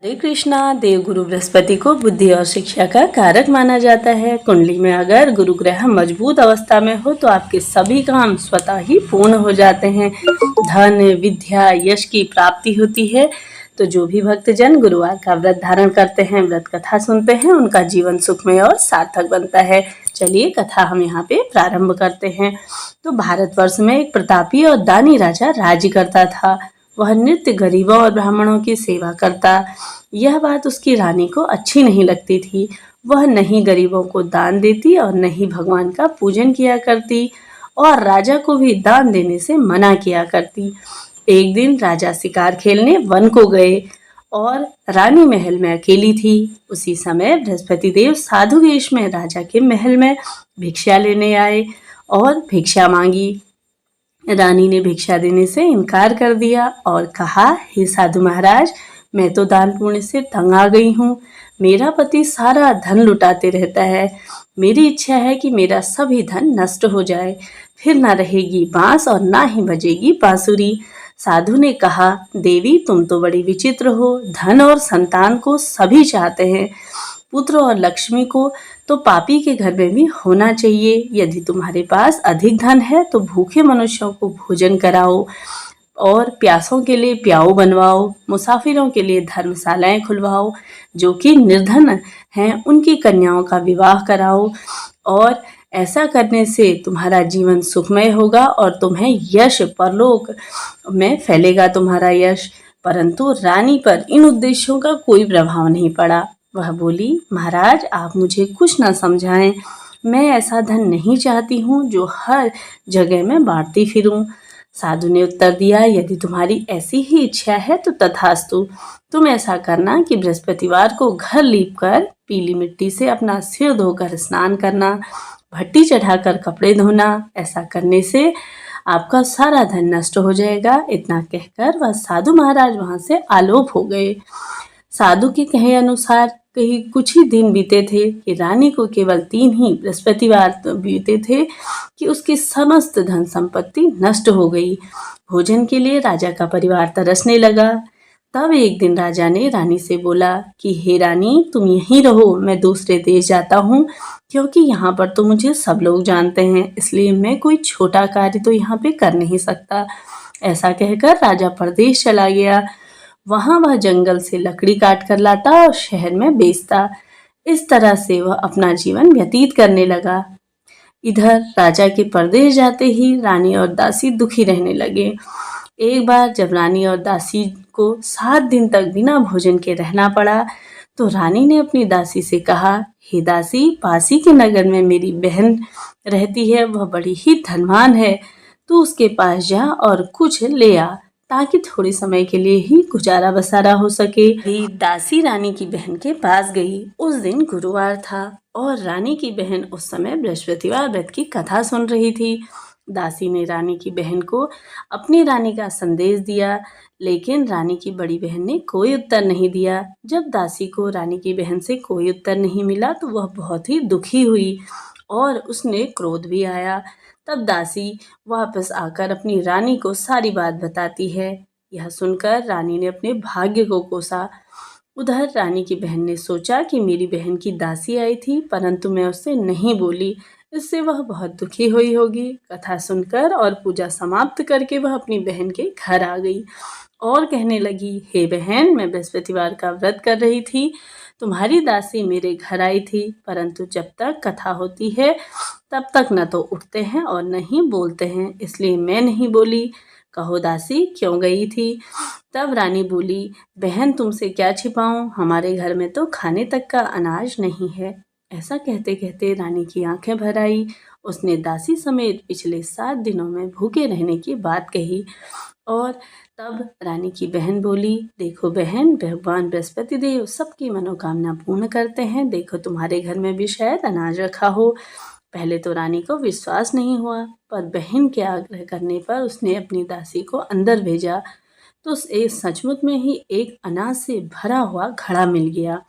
हरे कृष्णा। देवगुरु बृहस्पति को बुद्धि और शिक्षा का कारक माना जाता है। कुंडली में अगर गुरु ग्रह मजबूत अवस्था में हो तो आपके सभी काम स्वतः ही पूर्ण हो जाते हैं। धन, विद्या, यश की प्राप्ति होती है। तो जो भी भक्तजन गुरुवार का व्रत धारण करते हैं, व्रत कथा सुनते हैं, उनका जीवन सुखमय और सार्थक बनता है। चलिए कथा हम यहाँ पे प्रारंभ करते हैं। तो भारतवर्ष में एक प्रतापी और दानी राजा राज्य करता था। वह नित्य गरीबों और ब्राह्मणों की सेवा करता। यह बात उसकी रानी को अच्छी नहीं लगती थी। वह नहीं गरीबों को दान देती और न ही भगवान का पूजन किया करती और राजा को भी दान देने से मना किया करती। एक दिन राजा शिकार खेलने वन को गए और रानी महल में अकेली थी। उसी समय बृहस्पति देव साधु वेश में राजा के महल में भिक्षा लेने आए और भिक्षा मांगी। रानी ने भिक्षा देने से इनकार कर दिया और कहा, हे साधु महाराज, मैं तो दान पुण्य से तंग आ गई हूँ। मेरा पति सारा धन लुटाते रहता है। मेरी इच्छा है कि मेरा सभी धन नष्ट हो जाए, फिर ना रहेगी बांस और ना ही बजेगी बांसुरी। साधु ने कहा, देवी तुम तो बड़ी विचित्र हो। धन और संतान को सभी चाहते हैं, पुत्र और लक्ष्मी को तो पापी के घर में भी होना चाहिए। यदि तुम्हारे पास अधिक धन है तो भूखे मनुष्यों को भोजन कराओ और प्यासों के लिए प्याऊ बनवाओ, मुसाफिरों के लिए धर्मशालाएं खुलवाओ, जो कि निर्धन हैं उनकी कन्याओं का विवाह कराओ और ऐसा करने से तुम्हारा जीवन सुखमय होगा और तुम्हें यश परलोक में फैलेगा तुम्हारा यश। परंतु रानी पर इन उद्देश्यों का कोई प्रभाव नहीं पड़ा। वह बोली, महाराज आप मुझे कुछ न समझाएं। मैं ऐसा धन नहीं चाहती हूँ जो हर जगह में बांटती फिरूं। साधु ने उत्तर दिया, यदि तुम्हारी ऐसी ही इच्छा है तो तथास्तु। तुम ऐसा करना कि बृहस्पतिवार को घर लीपकर पीली मिट्टी से अपना सिर धोकर स्नान करना, भट्टी चढ़ाकर कपड़े धोना। ऐसा करने से आपका सारा धन नष्ट हो जाएगा। इतना कहकर वह साधु महाराज वहां से आलोप हो गए। साधु के कहे अनुसार कहीं कुछ ही दिन बीते थे कि रानी को केवल 3 ही बृहस्पतिवार बीते थे कि उसकी समस्त धन संपत्ति नष्ट हो गई। भोजन के लिए राजा का परिवार तरसने लगा। तब एक दिन राजा ने रानी से बोला कि हे रानी, तुम यहीं रहो, मैं दूसरे देश जाता हूँ, क्योंकि यहाँ पर तो मुझे सब लोग जानते हैं, इसलिए मैं कोई छोटा कार्य तो यहाँ पे कर नहीं सकता। ऐसा कहकर राजा परदेश चला गया। वहां वह जंगल से लकड़ी काट कर लाता और शहर में बेचता। इस तरह से वह अपना जीवन व्यतीत करने लगा। इधर राजा के परदेश जाते ही रानी और दासी दुखी रहने लगे। एक बार जब रानी और दासी को 7 दिन तक बिना भोजन के रहना पड़ा तो रानी ने अपनी दासी से कहा, हे दासी, पासी के नगर में मेरी बहन रहती है, वह बड़ी ही धनवान है। तू उसके पास जा और कुछ ले आ ताकि थोड़े समय के लिए ही गुजारा बसारा हो सके। दासी रानी की बहन के पास गई। उस दिन गुरुवार था और रानी की बहन उस समय बृहस्पतिवार व्रत की कथा सुन रही थी। दासी ने रानी की बहन को अपनी रानी का संदेश दिया, लेकिन रानी की बड़ी बहन ने कोई उत्तर नहीं दिया। जब दासी को रानी की बहन से कोई उत्तर नहीं मिला तो वह बहुत ही दुखी हुई और उसने क्रोध भी आया। तब दासी वापस आकर अपनी रानी को सारी बात बताती है। यह सुनकर रानी ने अपने भाग्य को कोसा। उधर रानी की बहन ने सोचा कि मेरी बहन की दासी आई थी, परंतु मैं उससे नहीं बोली, इससे वह बहुत दुखी हुई होगी। कथा सुनकर और पूजा समाप्त करके वह अपनी बहन के घर आ गई और कहने लगी, हे बहन, मैं बृहस्पतिवार का व्रत कर रही थी, तुम्हारी दासी मेरे घर आई थी, परंतु जब तक कथा होती है तब तक न तो उठते हैं और न ही बोलते हैं, इसलिए मैं नहीं बोली। कहो दासी, क्यों गई थी? तब रानी बोली, बहन तुमसे क्या छिपाऊं, हमारे घर में तो खाने तक का अनाज नहीं है। ऐसा कहते कहते रानी की आंखें भर आई। उसने दासी समेत पिछले 7 दिनों में भूखे रहने की बात कही और तब रानी की बहन बोली, देखो बहन, भगवान बृहस्पति देव सबकी मनोकामना पूर्ण करते हैं। देखो तुम्हारे घर में भी शायद अनाज रखा हो। पहले तो रानी को विश्वास नहीं हुआ, पर बहन के आग्रह करने पर उसने अपनी दासी को अंदर भेजा तो सचमुच में ही एक अनाज से भरा हुआ घड़ा मिल गया।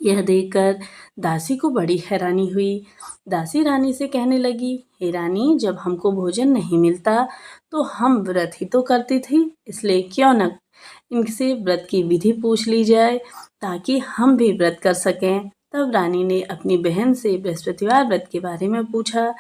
यह देखकर दासी को बड़ी हैरानी हुई। दासी रानी से कहने लगी, हे रानी, जब हमको भोजन नहीं मिलता तो हम व्रत ही तो करती थी, इसलिए क्यों न इनसे व्रत की विधि पूछ ली जाए ताकि हम भी व्रत कर सकें। तब रानी ने अपनी बहन से बृहस्पतिवार व्रत के बारे में पूछा।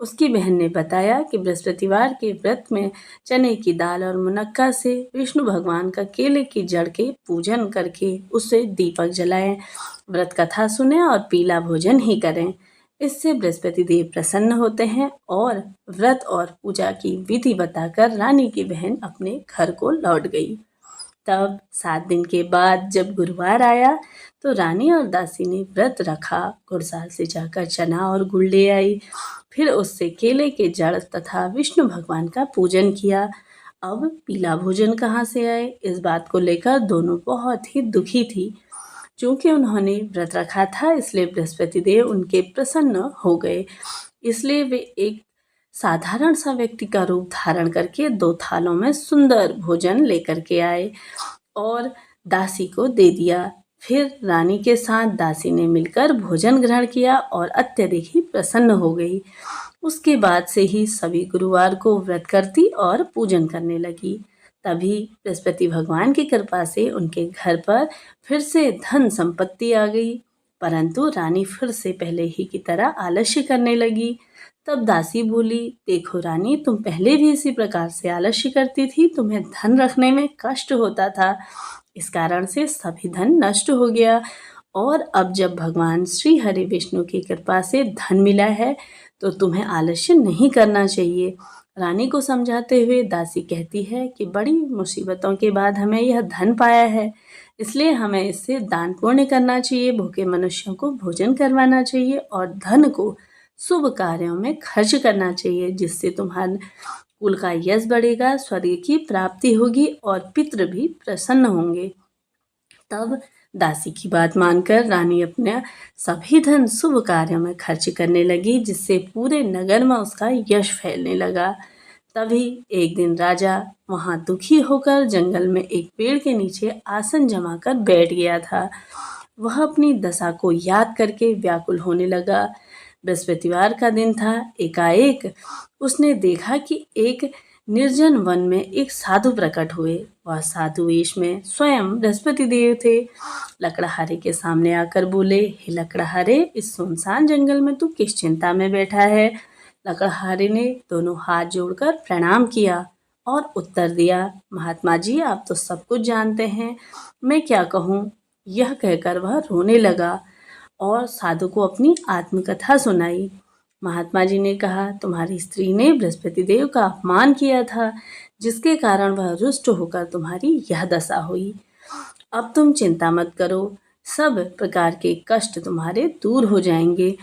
उसकी बहन ने बताया कि बृहस्पतिवार के व्रत में चने की दाल और मुनक्का से विष्णु भगवान का केले की जड़ के पूजन करके उससे दीपक जलाएं, व्रत कथा सुने और पीला भोजन ही करें। इससे बृहस्पति देव प्रसन्न होते हैं और व्रत और पूजा की विधि बताकर रानी की बहन अपने घर को लौट गई। तब 7 दिन के बाद जब गुरुवार आया तो रानी और दासी ने व्रत रखा, घुड़साल से जाकर चना और गुड़ ले आई, फिर उससे केले के जड़ तथा विष्णु भगवान का पूजन किया। अब पीला भोजन कहाँ से आए, इस बात को लेकर दोनों बहुत ही दुखी थी। चूंकि उन्होंने व्रत रखा था इसलिए बृहस्पति देव उनके प्रसन्न हो गए, इसलिए वे एक साधारण सा व्यक्ति का रूप धारण करके 2 थालों में सुंदर भोजन लेकर के आए और दासी को दे दिया। फिर रानी के साथ दासी ने मिलकर भोजन ग्रहण किया और अत्यधिक ही प्रसन्न हो गई। उसके बाद से ही सभी गुरुवार को व्रत करती और पूजन करने लगी। तभी बृहस्पति भगवान की कृपा से उनके घर पर फिर से धन संपत्ति आ गई, परंतु रानी फिर से पहले ही की तरह आलस्य करने लगी। तब दासी बोली, देखो रानी, तुम पहले भी इसी प्रकार से आलस्य करती थी, तुम्हें धन रखने में कष्ट होता था, इस कारण से सभी धन नष्ट हो गया और अब जब भगवान श्री हरि विष्णु की कृपा से धन मिला है तो तुम्हें आलस्य नहीं करना चाहिए। रानी को समझाते हुए दासी कहती है कि बड़ी मुसीबतों के बाद हमें यह धन पाया है, इसलिए हमें इससे दान पुण्य करना चाहिए, भूखे मनुष्यों को भोजन करवाना चाहिए और धन को शुभ कार्यों में खर्च करना चाहिए, जिससे तुम्हारे कुल का यश बढ़ेगा, स्वर्ग की प्राप्ति होगी और पितृ भी प्रसन्न होंगे। तब दासी की बात मानकर रानी अपने सभी धन शुभ कार्यों में खर्च करने लगी, जिससे पूरे नगर में उसका यश फैलने लगा। तभी एक दिन राजा वहां दुखी होकर जंगल में एक पेड़ के नीचे आसन जमाकर बैठ गया था। वह अपनी दशा को याद करके व्याकुल होने लगा। बृहस्पतिवार का दिन था। एकाएक उसने देखा कि एक निर्जन वन में एक साधु प्रकट हुए। वह साधु वेश में स्वयं बृहस्पति देव थे। लकड़हारे के सामने आकर बोले, हे लकड़हारे, इस सुनसान जंगल में तू किस चिंता में बैठा है? लकड़हारे ने दोनों हाथ जोड़कर प्रणाम किया और उत्तर दिया, महात्मा जी, आप तो सब कुछ जानते हैं, मैं क्या कहूँ। यह कहकर वह रोने लगा और साधु को अपनी आत्मकथा सुनाई। महात्मा जी ने कहा, तुम्हारी स्त्री ने बृहस्पति देव का अपमान किया था, जिसके कारण वह रुष्ट होकर तुम्हारी यह दशा हुई। अब तुम चिंता मत करो, सब प्रकार के कष्ट तुम्हारे दूर हो जाएंगे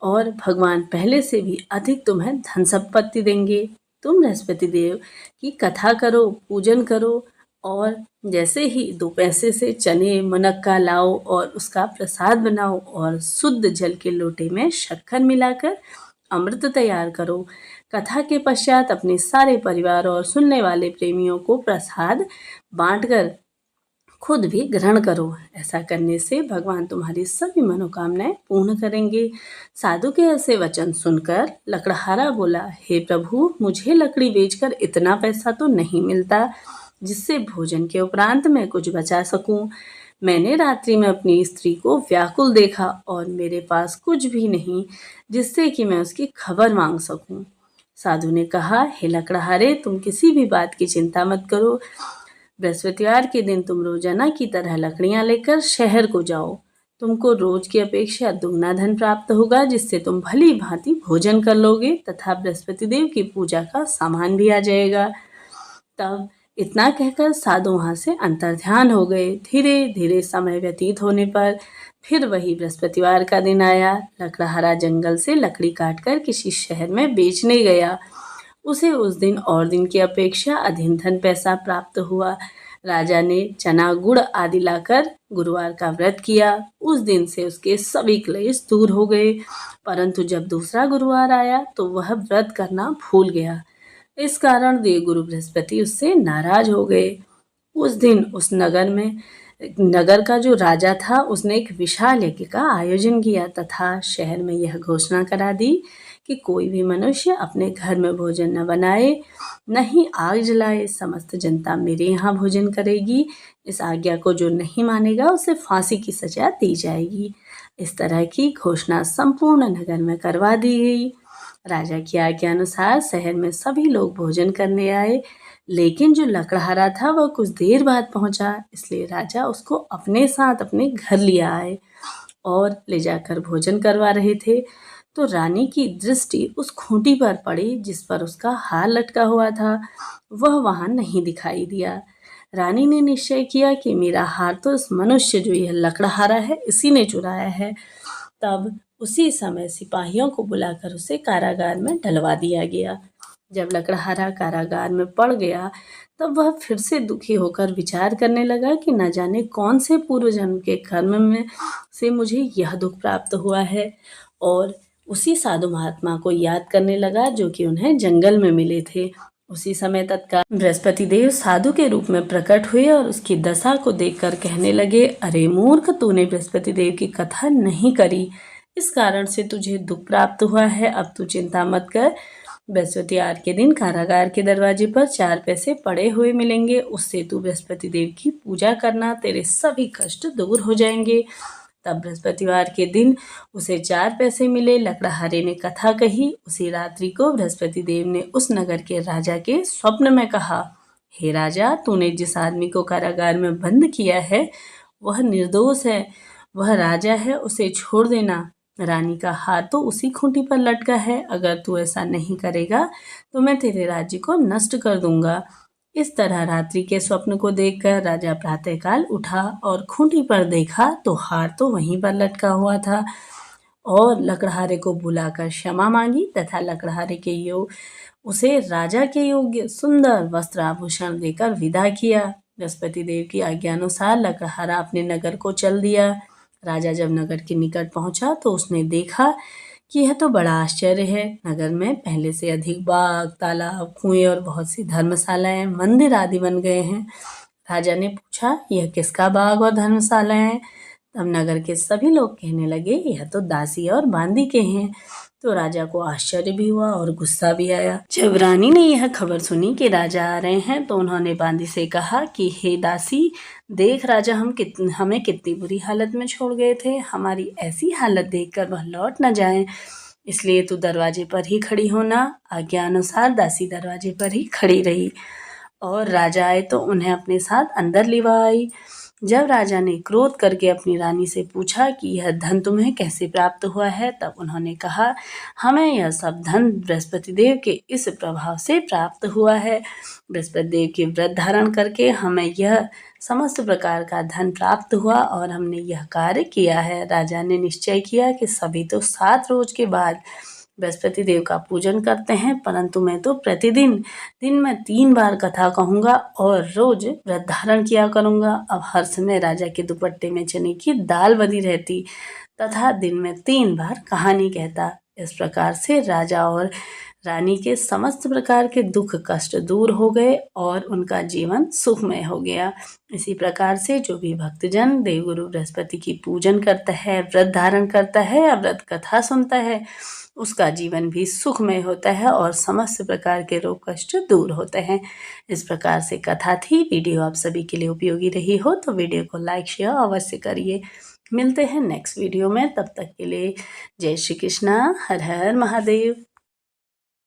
और भगवान पहले से भी अधिक तुम्हें धन संपत्ति देंगे। तुम बृहस्पति देव की कथा करो, पूजन करो और जैसे ही 2 पैसे से चने मुनक्का लाओ और उसका प्रसाद बनाओ और शुद्ध जल के लोटे में शक्कर मिलाकर अमृत तैयार करो। कथा के पश्चात अपने सारे परिवार और सुनने वाले प्रेमियों को प्रसाद बांटकर खुद भी ग्रहण करो। ऐसा करने से भगवान तुम्हारी सभी मनोकामनाएं पूर्ण करेंगे। साधु के ऐसे वचन सुनकर लकड़हारा बोला, हे प्रभु, मुझे लकड़ी बेचकर इतना पैसा तो नहीं मिलता जिससे भोजन के उपरांत मैं कुछ बचा सकूं। मैंने रात्रि में अपनी स्त्री को व्याकुल देखा और मेरे पास कुछ भी नहीं जिससे कि मैं उसकी खबर मांग सकूं। साधु ने कहा, हे लकड़हारे, तुम किसी भी बात की चिंता मत करो। बृहस्पतिवार के दिन तुम रोजाना की तरह लकड़ियां लेकर शहर को जाओ। तुमको रोज की अपेक्षा दुगना धन प्राप्त होगा, जिससे तुम भली भांति भोजन कर लोगे तथा बृहस्पति देव की पूजा का सामान भी आ जाएगा। तब इतना कहकर साधु वहां से अंतर्ध्यान हो गए। धीरे धीरे समय व्यतीत होने पर फिर वही बृहस्पतिवार का दिन आया। लकड़हारा जंगल से लकड़ी काटकर किसी शहर में बेचने गया। उसे उस दिन और दिन की अपेक्षा अधिक धन पैसा प्राप्त हुआ। राजा ने चना गुड़ आदि लाकर गुरुवार का व्रत किया। उस दिन से उसके सभी क्लेश दूर हो गए, परंतु जब दूसरा गुरुवार आया तो वह व्रत करना भूल गया। इस कारण देवगुरु बृहस्पति उससे नाराज हो गए। उस दिन उस नगर का जो राजा था उसने एक विशाल यज्ञ का आयोजन किया तथा शहर में यह घोषणा करा दी कि कोई भी मनुष्य अपने घर में भोजन न बनाए, न ही आग जलाए। समस्त जनता मेरे यहाँ भोजन करेगी। इस आज्ञा को जो नहीं मानेगा उसे फांसी की सजा दी जाएगी। इस तरह की घोषणा संपूर्ण नगर में करवा दी गई। राजा की आज्ञा अनुसार शहर में सभी लोग भोजन करने आए, लेकिन जो लकड़हारा था वह कुछ देर बाद पहुंचा, इसलिए राजा उसको अपने साथ अपने घर लिया आए और ले जाकर भोजन करवा रहे थे। तो रानी की दृष्टि उस खूंटी पर पड़ी जिस पर उसका हार लटका हुआ था। वह वहां नहीं दिखाई दिया। रानी ने निश्चय किया कि मेरा हार तो इस मनुष्य जो यह लकड़हारा है इसी ने चुराया है। तब उसी समय सिपाहियों को बुलाकर उसे कारागार में डलवा दिया गया। जब लकड़हारा कारागार में पड़ गया तब वह फिर से दुखी होकर विचार करने लगा कि न जाने कौन से पूर्व जन्म के कर्म में से मुझे यह दुख प्राप्त हुआ है, और उसी साधु महात्मा को याद करने लगा जो कि उन्हें जंगल में मिले थे। उसी समय तत्काल बृहस्पति देव साधु के रूप में प्रकट हुए और उसकी दशा को देखकर कहने लगे, अरे मूर्ख, तूने बृहस्पति देव की कथा नहीं करी, इस कारण से तुझे दुख प्राप्त हुआ है। अब तू चिंता मत कर। बृहस्पतिवार के दिन कारागार के दरवाजे पर 4 पैसे पड़े हुए मिलेंगे, उससे तू बृहस्पति देव की पूजा करना, तेरे सभी कष्ट दूर हो जाएंगे। तब बृहस्पतिवार के दिन उसे 4 पैसे मिले। लकड़हारे ने कथा कही। उसी रात्रि को बृहस्पति देव ने उस नगर के राजा के स्वप्न में कहा, हे राजा, तूने जिस आदमी को कारागार में बंद किया है वह निर्दोष है, वह राजा है, उसे छोड़ देना। रानी का हार तो उसी खूंटी पर लटका है। अगर तू ऐसा नहीं करेगा तो मैं तेरे राज्य को नष्ट कर दूंगा। इस तरह रात्रि के स्वप्न को देखकर राजा प्रातःकाल उठा और खूंटी पर देखा तो हार तो वहीं पर लटका हुआ था, और लकड़हारे को बुलाकर क्षमा मांगी तथा लकड़हारे के उसे राजा के योग्य सुंदर वस्त्र आभूषण देकर विदा किया। बृहस्पति देव की आज्ञानुसार लकड़हारा अपने नगर को चल दिया। राजा जब नगर के निकट पहुंचा तो उसने देखा कि यह तो बड़ा आश्चर्य है। नगर में पहले से अधिक बाग, तालाब, कुएं और बहुत सी धर्मशालाएं, मंदिर आदि बन गए हैं। राजा ने पूछा, यह किसका बाग और धर्मशाला है? तब नगर के सभी लोग कहने लगे, यह तो दासी और बांदी के हैं। तो राजा को आश्चर्य भी हुआ और गुस्सा भी आया। जब रानी ने यह खबर सुनी कि राजा आ रहे हैं तो उन्होंने बांदी से कहा कि हे दासी, देख राजा हमें कितनी बुरी हालत में छोड़ गए थे। हमारी ऐसी हालत देखकर वह लौट न जाएं, इसलिए तू दरवाजे पर ही खड़ी होना। आज्ञा अनुसार दासी दरवाजे पर ही खड़ी रही और राजा आए तो उन्हें अपने साथ अंदर लिवा आई। जब राजा ने क्रोध करके अपनी रानी से पूछा कि यह धन तुम्हें कैसे प्राप्त हुआ है, तब उन्होंने कहा, हमें यह सब धन बृहस्पति देव के इस प्रभाव से प्राप्त हुआ है। बृहस्पति देव के व्रत धारण करके हमें यह समस्त प्रकार का धन प्राप्त हुआ और हमने यह कार्य किया है। राजा ने निश्चय किया कि सभी तो 7 रोज के बाद बृहस्पति देव का पूजन करते हैं, परंतु मैं तो प्रतिदिन दिन में 3 बार कथा कहूँगा और रोज व्रत धारण किया करूँगा। अब हर समय राजा के दुपट्टे में चने की दाल बनी रहती तथा दिन में 3 बार कहानी कहता। इस प्रकार से राजा और रानी के समस्त प्रकार के दुख कष्ट दूर हो गए और उनका जीवन सुखमय हो गया। इसी प्रकार से जो भी भक्तजन देवगुरु बृहस्पति की पूजन करता है, व्रत धारण करता है या व्रत कथा सुनता है, उसका जीवन भी सुखमय होता है और समस्त प्रकार के रोग कष्ट दूर होते हैं। इस प्रकार से कथा थी। वीडियो आप सभी के लिए उपयोगी रही हो तो वीडियो को लाइक शेयर अवश्य करिए। मिलते हैं नेक्स्ट वीडियो में, तब तक के लिए जय श्री कृष्णा, हर हर महादेव।